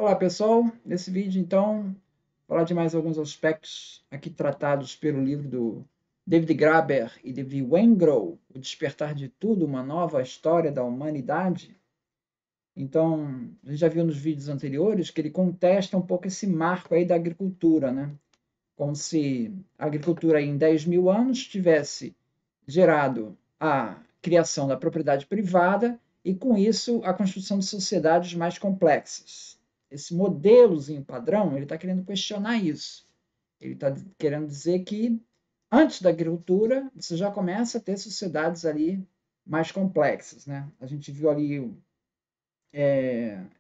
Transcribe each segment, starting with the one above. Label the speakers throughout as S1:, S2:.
S1: Olá pessoal, nesse vídeo então, falar de mais alguns aspectos aqui tratados pelo livro do David Graeber e David Wengrow, O Despertar de Tudo, uma nova história da humanidade. Então, a gente já viu nos vídeos anteriores que ele contesta um pouco esse marco aí da agricultura, né? Como se a agricultura em 10 mil anos tivesse gerado a criação da propriedade privada e, com isso, a construção de sociedades mais complexas. Esse modelozinho padrão, ele está querendo questionar isso. Ele está querendo dizer que, antes da agricultura, você já começa a ter sociedades ali mais complexas. Né? A gente viu ali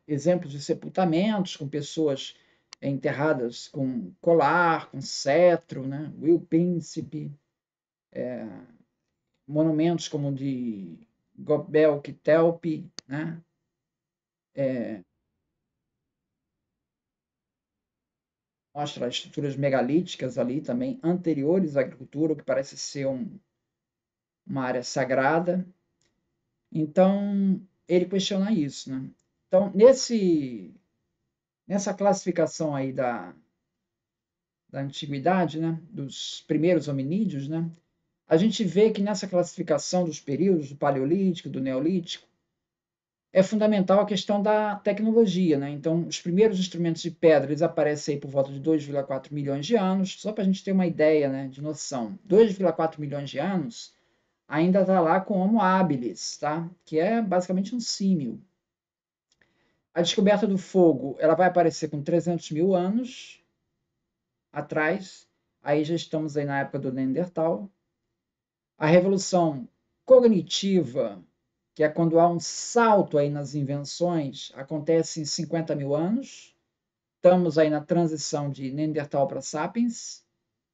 S1: exemplos de sepultamentos com pessoas enterradas com colar, com cetro, né? Will Príncipe, monumentos como o de Göbekli Tepe, né? Mostra estruturas megalíticas ali também, anteriores à agricultura, o que parece ser uma área sagrada. Então, ele questiona isso. Né? Então, nessa classificação aí da antiguidade, né? Dos primeiros hominídeos, né? A gente vê que nessa classificação dos períodos, do Paleolítico, do Neolítico, é fundamental a questão da tecnologia. Né? Então, os primeiros instrumentos de pedra eles aparecem aí por volta de 2,4 milhões de anos, só para a gente ter uma ideia, né, de noção. 2,4 milhões de anos ainda está lá com Homo habilis, tá? Que é basicamente um símio. A descoberta do fogo ela vai aparecer com 300 mil anos atrás, aí já estamos aí na época do Neandertal. A revolução cognitiva, que é quando há um salto aí nas invenções, acontece em 50 mil anos. Estamos aí na transição de Neandertal para Sapiens,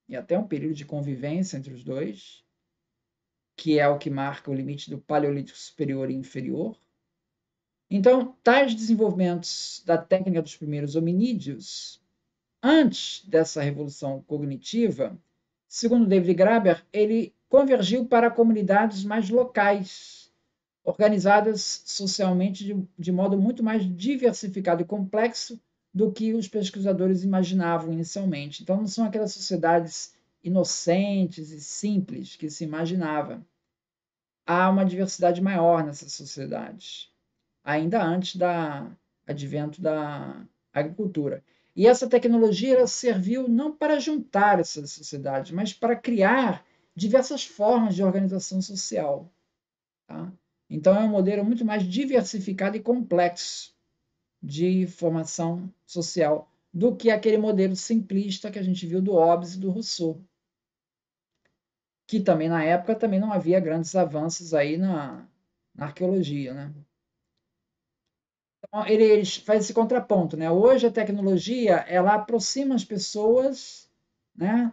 S1: e até um período de convivência entre os dois, que é o que marca o limite do Paleolítico superior e inferior. Então, tais desenvolvimentos da técnica dos primeiros hominídeos, antes dessa revolução cognitiva, segundo David Graeber, ele convergiu para comunidades mais locais, organizadas socialmente de modo muito mais diversificado e complexo do que os pesquisadores imaginavam inicialmente. Então, não são aquelas sociedades inocentes e simples que se imaginava. Há uma diversidade maior nessas sociedades, ainda antes do advento da agricultura. E essa tecnologia ela serviu não para juntar essas sociedades, mas para criar diversas formas de organização social. Tá? Então, é um modelo muito mais diversificado e complexo de formação social do que aquele modelo simplista que a gente viu do Hobbes e do Rousseau, que também na época também não havia grandes avanços aí na arqueologia. Né? Então, ele faz esse contraponto. Né? Hoje a tecnologia ela aproxima as pessoas, né,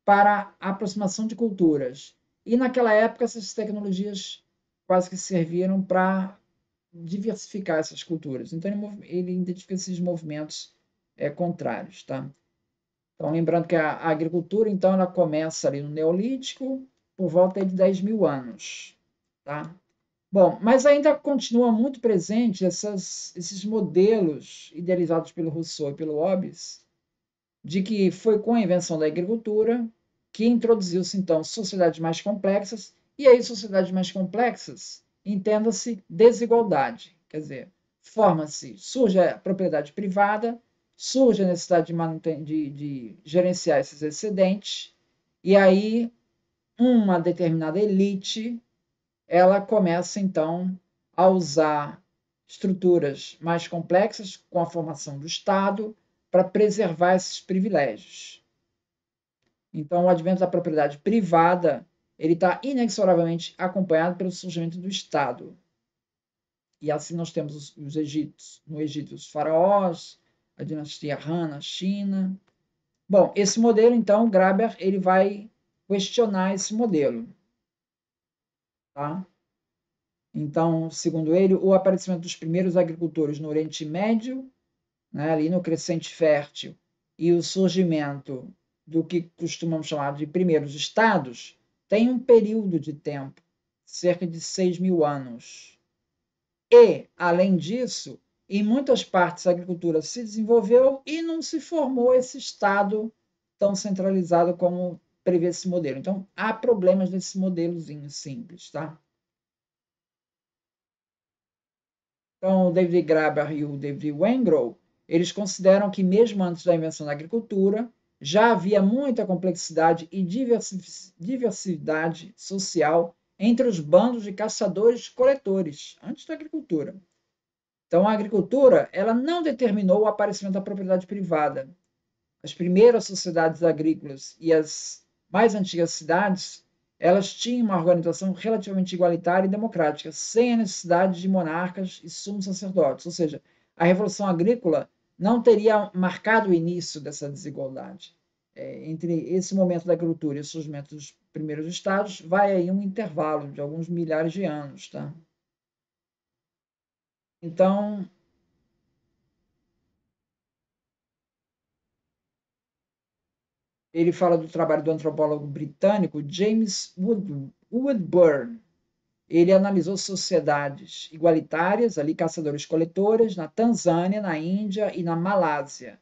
S1: para a aproximação de culturas. E naquela época essas tecnologias quase que serviram para diversificar essas culturas. Então ele identifica esses movimentos contrários, tá? Então lembrando que a agricultura então ela começa ali no Neolítico por volta de 10 mil anos, tá? Bom, mas ainda continua muito presente esses modelos idealizados pelo Rousseau e pelo Hobbes de que foi com a invenção da agricultura que introduziu-se então sociedades mais complexas, e aí sociedades mais complexas, entenda-se desigualdade, quer dizer, surge a propriedade privada, surge a necessidade de gerenciar esses excedentes, e aí uma determinada elite, ela começa então a usar estruturas mais complexas com a formação do Estado para preservar esses privilégios. Então, o advento da propriedade privada ele está inexoravelmente acompanhado pelo surgimento do Estado. E assim nós temos os Egípcios, no Egito os faraós, a dinastia Han na China. Bom, esse modelo então, Graeber, ele vai questionar esse modelo, tá? Então, segundo ele, o aparecimento dos primeiros agricultores no Oriente Médio, né, ali no Crescente Fértil, e o surgimento do que costumamos chamar de primeiros estados, tem um período de tempo, cerca de 6 mil anos. E, além disso, em muitas partes a agricultura se desenvolveu e não se formou esse Estado tão centralizado como prevê esse modelo. Então, há problemas nesse modelozinho simples, tá? Então, o David Graeber e o David Wengrow, eles consideram que mesmo antes da invenção da agricultura, já havia muita complexidade e diversidade social entre os bandos de caçadores-coletores, antes da agricultura. Então, a agricultura ela não determinou o aparecimento da propriedade privada. As primeiras sociedades agrícolas e as mais antigas cidades, elas tinham uma organização relativamente igualitária e democrática, sem a necessidade de monarcas e sumos sacerdotes. Ou seja, a Revolução Agrícola não teria marcado o início dessa desigualdade. Entre esse momento da agricultura e o surgimento dos primeiros estados, vai aí um intervalo de alguns milhares de anos. Tá? Então, ele fala do trabalho do antropólogo britânico James Woodburn. Ele analisou sociedades igualitárias, ali caçadores-coletores, na Tanzânia, na Índia e na Malásia.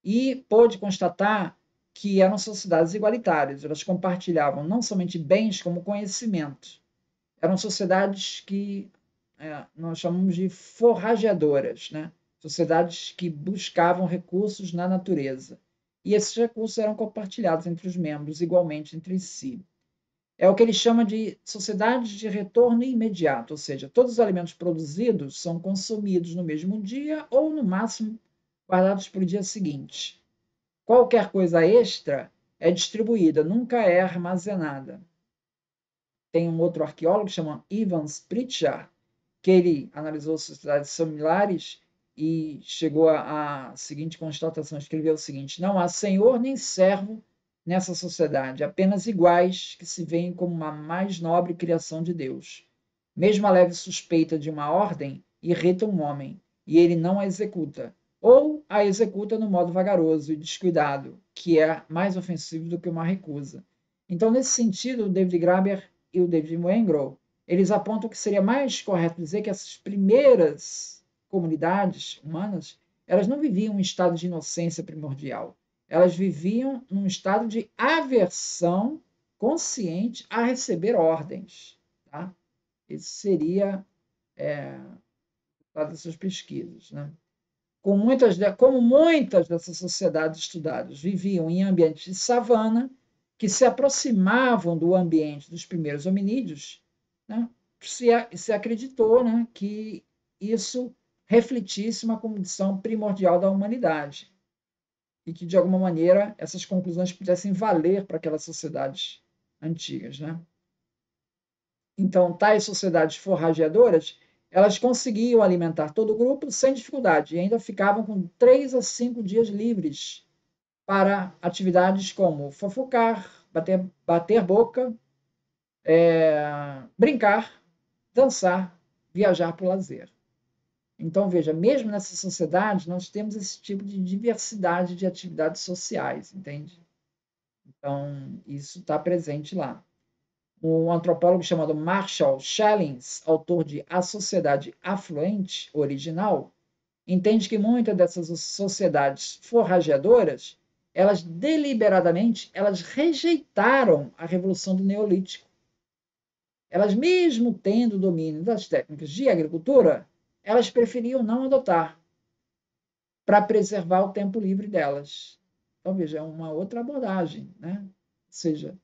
S1: E pôde constatar que eram sociedades igualitárias. Elas compartilhavam não somente bens, como conhecimento. Eram sociedades que nós chamamos de forrageadoras, né? Sociedades que buscavam recursos na natureza. E esses recursos eram compartilhados entre os membros igualmente entre si. É o que ele chama de sociedades de retorno imediato, ou seja, todos os alimentos produzidos são consumidos no mesmo dia ou, no máximo, guardados para o dia seguinte. Qualquer coisa extra é distribuída, nunca é armazenada. Tem um outro arqueólogo que chama Evans Pritchard, que ele analisou sociedades similares e chegou à seguinte constatação, escreveu o seguinte: não há senhor nem servo nessa sociedade, apenas iguais que se veem como uma mais nobre criação de Deus. Mesmo a leve suspeita de uma ordem irrita um homem, e ele não a executa, ou a executa no modo vagaroso e descuidado, que é mais ofensivo do que uma recusa. Então, nesse sentido, o David Graeber e o David Wengrow, eles apontam que seria mais correto dizer que essas primeiras comunidades humanas, elas não viviam um estado de inocência primordial. Elas viviam num estado de aversão consciente a receber ordens. Tá? Esse seria das suas pesquisas. Né? Como muitas dessas sociedades estudadas viviam em ambientes de savana, que se aproximavam do ambiente dos primeiros hominídeos, né, se acreditou, né, que isso refletisse uma condição primordial da humanidade e que, de alguma maneira, essas conclusões pudessem valer para aquelas sociedades antigas. Né? Então, tais sociedades forrageadoras, elas conseguiam alimentar todo o grupo sem dificuldade e ainda ficavam com 3 a 5 dias livres para atividades como fofocar, bater boca, brincar, dançar, viajar para o lazer. Então, veja, mesmo nessa sociedade, nós temos esse tipo de diversidade de atividades sociais, entende? Então, isso está presente lá. Um antropólogo chamado Marshall Schellings, autor de A Sociedade Afluente Original, entende que muitas dessas sociedades forrageadoras, elas deliberadamente, elas rejeitaram a revolução do Neolítico. Elas, mesmo tendo domínio das técnicas de agricultura, elas preferiam não adotar para preservar o tempo livre delas. Então, veja, é uma outra abordagem, né? Ou seja,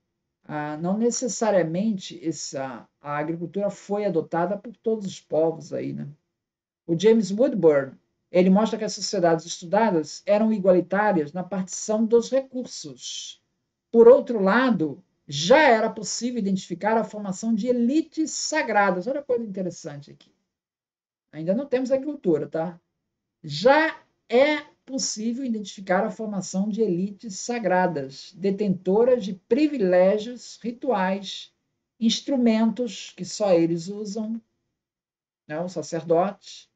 S1: não necessariamente a agricultura foi adotada por todos os povos aí, né? O James Woodburn, ele mostra que as sociedades estudadas eram igualitárias na partição dos recursos. Por outro lado, já era possível identificar a formação de elites sagradas. Olha a coisa interessante aqui. Ainda não temos agricultura, tá? Já é possível identificar a formação de elites sagradas, detentoras de privilégios rituais, instrumentos que só eles usam, né, os sacerdotes,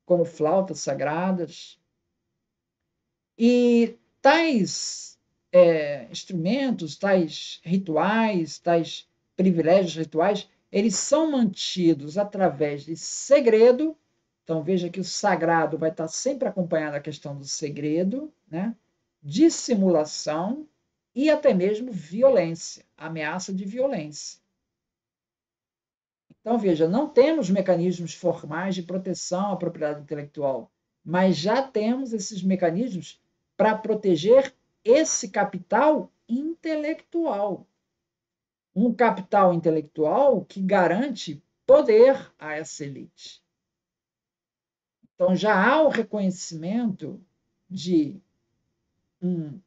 S1: como flautas sagradas. E tais instrumentos, tais rituais, tais privilégios rituais, eles são mantidos através de segredo Então, veja que o sagrado vai estar sempre acompanhado da questão do segredo, né? Dissimulação e até mesmo violência, ameaça de violência. Então, veja, não temos mecanismos formais de proteção à propriedade intelectual, mas já temos esses mecanismos para proteger esse capital intelectual. Um capital intelectual que garante poder a essa elite. Então, já há o reconhecimento de um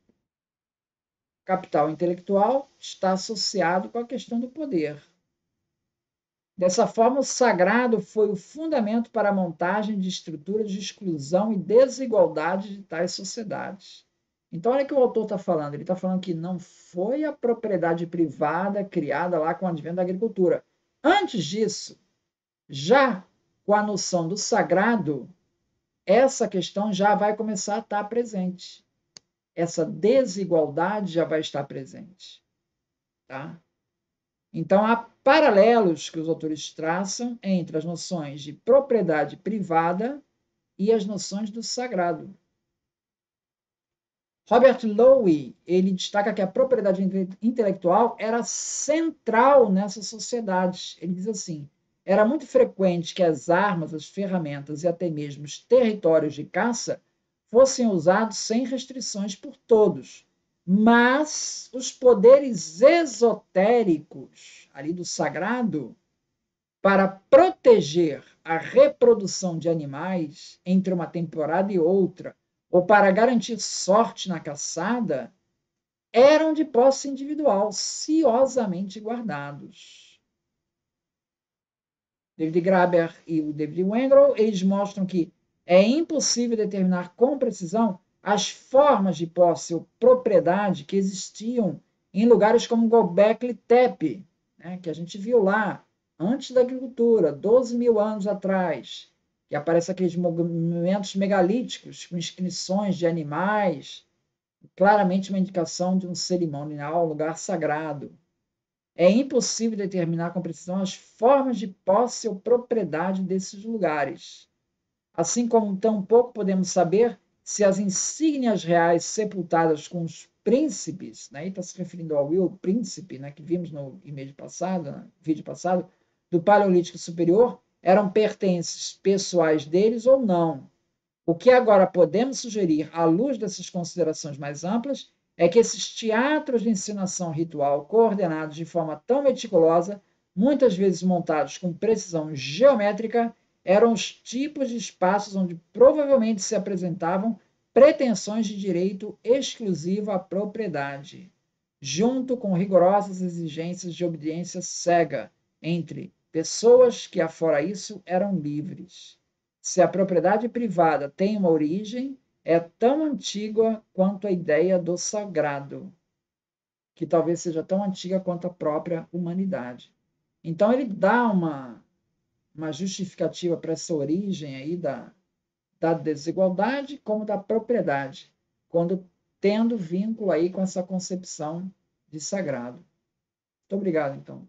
S1: capital intelectual está associado com a questão do poder. Dessa forma, o sagrado foi o fundamento para a montagem de estruturas de exclusão e desigualdade de tais sociedades. Então, olha o que o autor está falando. Ele está falando que não foi a propriedade privada criada lá com o advento da agricultura. Antes disso, já com a noção do sagrado, essa questão já vai começar a estar presente. Essa desigualdade já vai estar presente. Tá? Então, há paralelos que os autores traçam entre as noções de propriedade privada e as noções do sagrado. Robert Lowe, ele destaca que a propriedade intelectual era central nessa sociedade. Ele diz assim, era muito frequente que as armas, as ferramentas e até mesmo os territórios de caça fossem usados sem restrições por todos, mas os poderes esotéricos ali do sagrado para proteger a reprodução de animais entre uma temporada e outra, ou para garantir sorte na caçada, eram de posse individual, ciosamente guardados. David Graeber e o David Wengrow, eles mostram que é impossível determinar com precisão as formas de posse ou propriedade que existiam em lugares como Göbekli Tepe, né, que a gente viu lá, antes da agricultura, 12 mil anos atrás, que aparecem aqueles monumentos megalíticos com inscrições de animais, claramente uma indicação de um cerimonial, um lugar sagrado. É impossível determinar com precisão as formas de posse ou propriedade desses lugares. Assim como tampouco podemos saber se as insígnias reais sepultadas com os príncipes, né, e está se referindo ao Will Príncipe, né, que vimos no vídeo passado, do Paleolítico Superior, eram pertences pessoais deles ou não. O que agora podemos sugerir, à luz dessas considerações mais amplas, é que esses teatros de encenação ritual, coordenados de forma tão meticulosa, muitas vezes montados com precisão geométrica, eram os tipos de espaços onde provavelmente se apresentavam pretensões de direito exclusivo à propriedade, junto com rigorosas exigências de obediência cega entre pessoas que, afora isso, eram livres. Se a propriedade privada tem uma origem, é tão antiga quanto a ideia do sagrado, que talvez seja tão antiga quanto a própria humanidade. Então, ele dá uma justificativa para essa origem aí da desigualdade como da propriedade, quando tendo vínculo aí com essa concepção de sagrado. Muito obrigado, então.